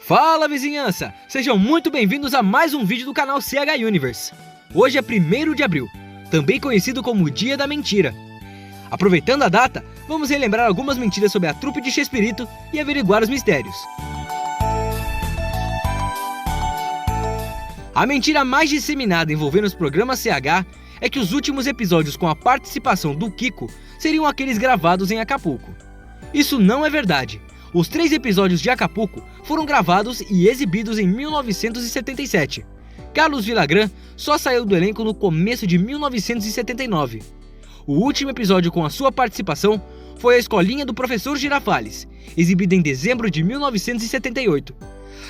Fala vizinhança! Sejam muito bem-vindos a mais um vídeo do canal CH Universe. Hoje é 1º de abril, também conhecido como Dia da Mentira. Aproveitando a data, vamos relembrar algumas mentiras sobre a trupe de Chespirito e averiguar os mistérios. A mentira mais disseminada envolvendo os programas CH é que os últimos episódios com a participação do Kiko seriam aqueles gravados em Acapulco. Isso não é verdade. Os 3 episódios de Acapulco foram gravados e exibidos em 1977. Carlos Villagrán só saiu do elenco no começo de 1979. O último episódio com a sua participação foi A Escolinha do Professor Girafales, exibida em dezembro de 1978.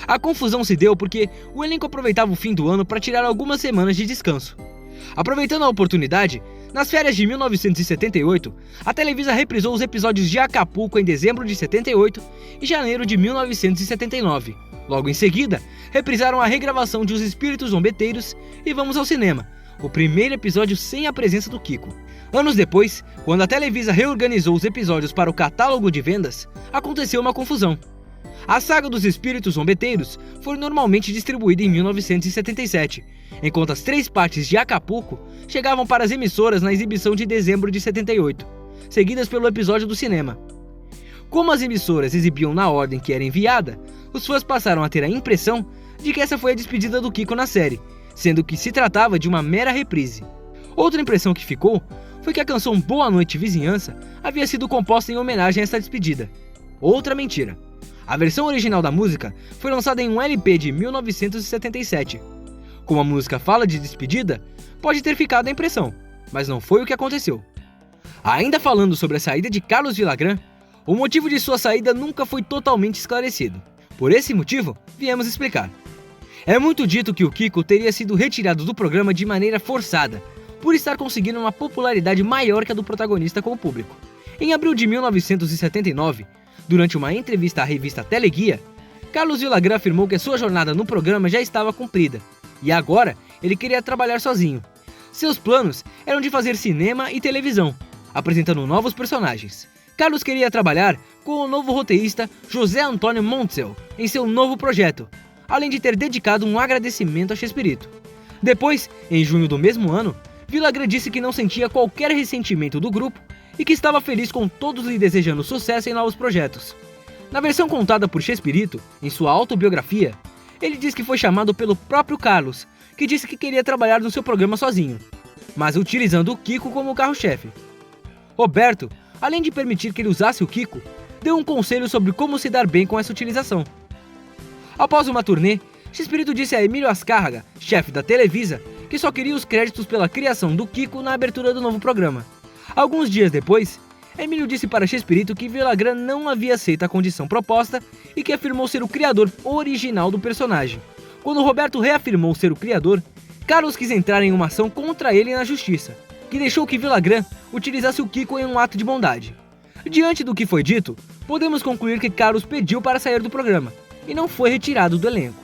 A confusão se deu porque o elenco aproveitava o fim do ano para tirar algumas semanas de descanso. Aproveitando a oportunidade, nas férias de 1978, a Televisa reprisou os episódios de Acapulco em dezembro de 78 e janeiro de 1979. Logo em seguida, reprisaram a regravação de Os Espíritos Zombeteiros e Vamos ao Cinema, o primeiro episódio sem a presença do Kiko. Anos depois, quando a Televisa reorganizou os episódios para o catálogo de vendas, aconteceu uma confusão. A saga dos Espíritos Zombeteiros foi normalmente distribuída em 1977, enquanto as 3 partes de Acapulco chegavam para as emissoras na exibição de dezembro de 78, seguidas pelo episódio do cinema. Como as emissoras exibiam na ordem que era enviada, os fãs passaram a ter a impressão de que essa foi a despedida do Kiko na série, sendo que se tratava de uma mera reprise. Outra impressão que ficou foi que a canção Boa Noite Vizinhança havia sido composta em homenagem a essa despedida. Outra mentira. A versão original da música foi lançada em um LP de 1977. Como a música fala de despedida, pode ter ficado a impressão, mas não foi o que aconteceu. Ainda falando sobre a saída de Carlos Villagrán, o motivo de sua saída nunca foi totalmente esclarecido. Por esse motivo, viemos explicar. É muito dito que o Kiko teria sido retirado do programa de maneira forçada, por estar conseguindo uma popularidade maior que a do protagonista com o público. Em abril de 1979, durante uma entrevista à revista Teleguia, Carlos Villagrán afirmou que a sua jornada no programa já estava cumprida, e agora ele queria trabalhar sozinho. Seus planos eram de fazer cinema e televisão, apresentando novos personagens. Carlos queria trabalhar com o novo roteirista José Antônio Montzel em seu novo projeto, além de ter dedicado um agradecimento a Chespirito. Depois, em junho do mesmo ano, Villagrán disse que não sentia qualquer ressentimento do grupo e que estava feliz com todos lhe desejando sucesso em novos projetos. Na versão contada por Chespirito, em sua autobiografia, ele diz que foi chamado pelo próprio Carlos, que disse que queria trabalhar no seu programa sozinho, mas utilizando o Kiko como carro-chefe. Roberto, além de permitir que ele usasse o Kiko, deu um conselho sobre como se dar bem com essa utilização. Após uma turnê, Chespirito disse a Emílio Azcárraga, chefe da Televisa, que só queria os créditos pela criação do Kiko na abertura do novo programa. Alguns dias depois, Emílio disse para Chespirito que Villagrán não havia aceito a condição proposta e que afirmou ser o criador original do personagem. Quando Roberto reafirmou ser o criador, Carlos quis entrar em uma ação contra ele na justiça, que deixou que Villagrán utilizasse o Kiko em um ato de bondade. Diante do que foi dito, podemos concluir que Carlos pediu para sair do programa e não foi retirado do elenco.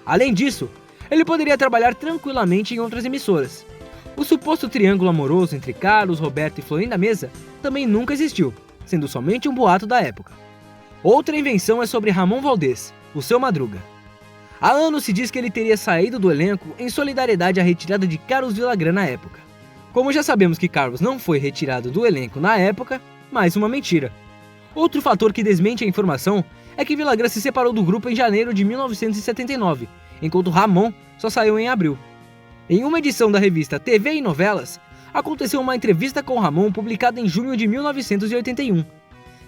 Além disso, ele poderia trabalhar tranquilamente em outras emissoras. O suposto triângulo amoroso entre Carlos, Roberto e Florinda Meza também nunca existiu, sendo somente um boato da época. Outra invenção é sobre Ramon Valdez, o Seu Madruga. Há anos se diz que ele teria saído do elenco em solidariedade à retirada de Carlos Villagrán na época. Como já sabemos que Carlos não foi retirado do elenco na época, mais uma mentira. Outro fator que desmente a informação é que Villagrán se separou do grupo em janeiro de 1979, enquanto Ramon só saiu em abril. Em uma edição da revista TV e Novelas, aconteceu uma entrevista com Ramon publicada em junho de 1981.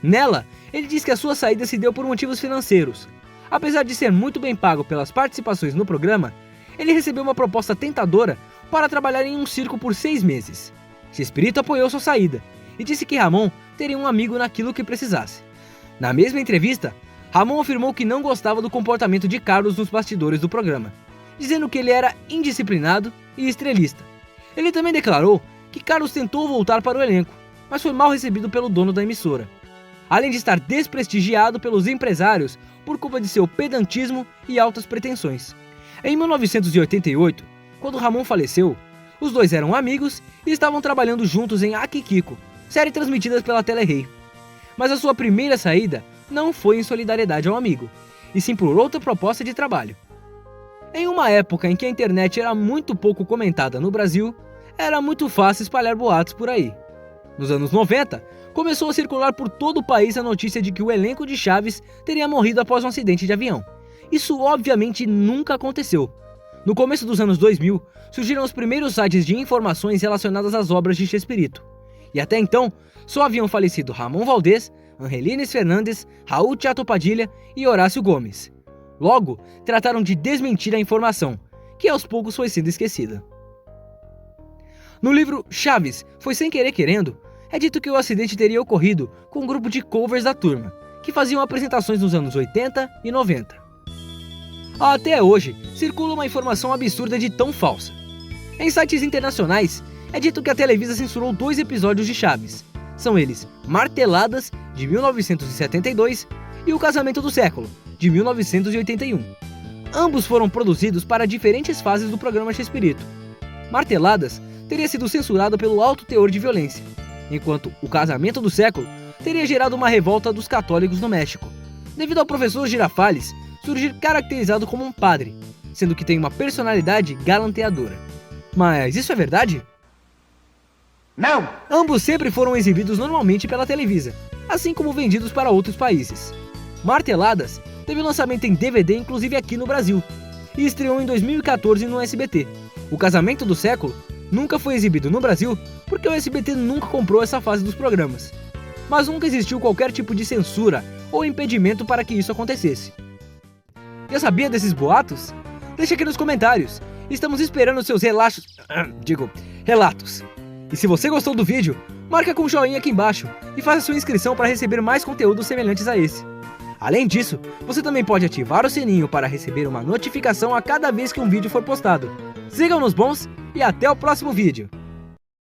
Nela, ele diz que a sua saída se deu por motivos financeiros. Apesar de ser muito bem pago pelas participações no programa, ele recebeu uma proposta tentadora para trabalhar em um circo por 6 meses. Chespirito apoiou sua saída e disse que Ramon teria um amigo naquilo que precisasse. Na mesma entrevista, Ramon afirmou que não gostava do comportamento de Carlos nos bastidores do programa, dizendo que ele era indisciplinado e estrelista. Ele também declarou que Carlos tentou voltar para o elenco, mas foi mal recebido pelo dono da emissora, além de estar desprestigiado pelos empresários por culpa de seu pedantismo e altas pretensões. Em 1988, quando Ramon faleceu, os dois eram amigos e estavam trabalhando juntos em Akikiko, série transmitida pela Tele-Rei. Mas a sua primeira saída não foi em solidariedade ao amigo, e sim por outra proposta de trabalho. Em uma época em que a internet era muito pouco comentada no Brasil, era muito fácil espalhar boatos por aí. Nos anos 90, começou a circular por todo o país a notícia de que o elenco de Chaves teria morrido após um acidente de avião. Isso obviamente nunca aconteceu. No começo dos anos 2000, surgiram os primeiros sites de informações relacionadas às obras de Chespirito. E até então, só haviam falecido Ramon Valdez, Angelines Fernandes, Raul Chato Padilha e Horácio Gomes. Logo, trataram de desmentir a informação, que aos poucos foi sendo esquecida. No livro Chaves, Foi Sem Querer Querendo, é dito que o acidente teria ocorrido com um grupo de covers da turma, que faziam apresentações nos anos 80 e 90. Até hoje, circula uma informação absurda de tão falsa. Em sites internacionais, é dito que a Televisa censurou 2 episódios de Chaves. São eles Marteladas, de 1972, e O Casamento do Século, de 1981. Ambos foram produzidos para diferentes fases do programa Chespirito. Marteladas teria sido censurado pelo alto teor de violência, enquanto O Casamento do Século teria gerado uma revolta dos católicos no México, devido ao professor Girafales surgir caracterizado como um padre, sendo que tem uma personalidade galanteadora. Mas isso é verdade? Não! Ambos sempre foram exibidos normalmente pela Televisa, assim como vendidos para outros países. Marteladas teve lançamento em DVD inclusive aqui no Brasil, e estreou em 2014 no SBT. O Casamento do Século nunca foi exibido no Brasil porque o SBT nunca comprou essa fase dos programas. Mas nunca existiu qualquer tipo de censura ou impedimento para que isso acontecesse. Já sabia desses boatos? Deixa aqui nos comentários. Estamos esperando seus relatos. E se você gostou do vídeo, marca com um joinha aqui embaixo e faça sua inscrição para receber mais conteúdos semelhantes a esse. Além disso, você também pode ativar o sininho para receber uma notificação a cada vez que um vídeo for postado. Sigam-nos bons e até o próximo vídeo!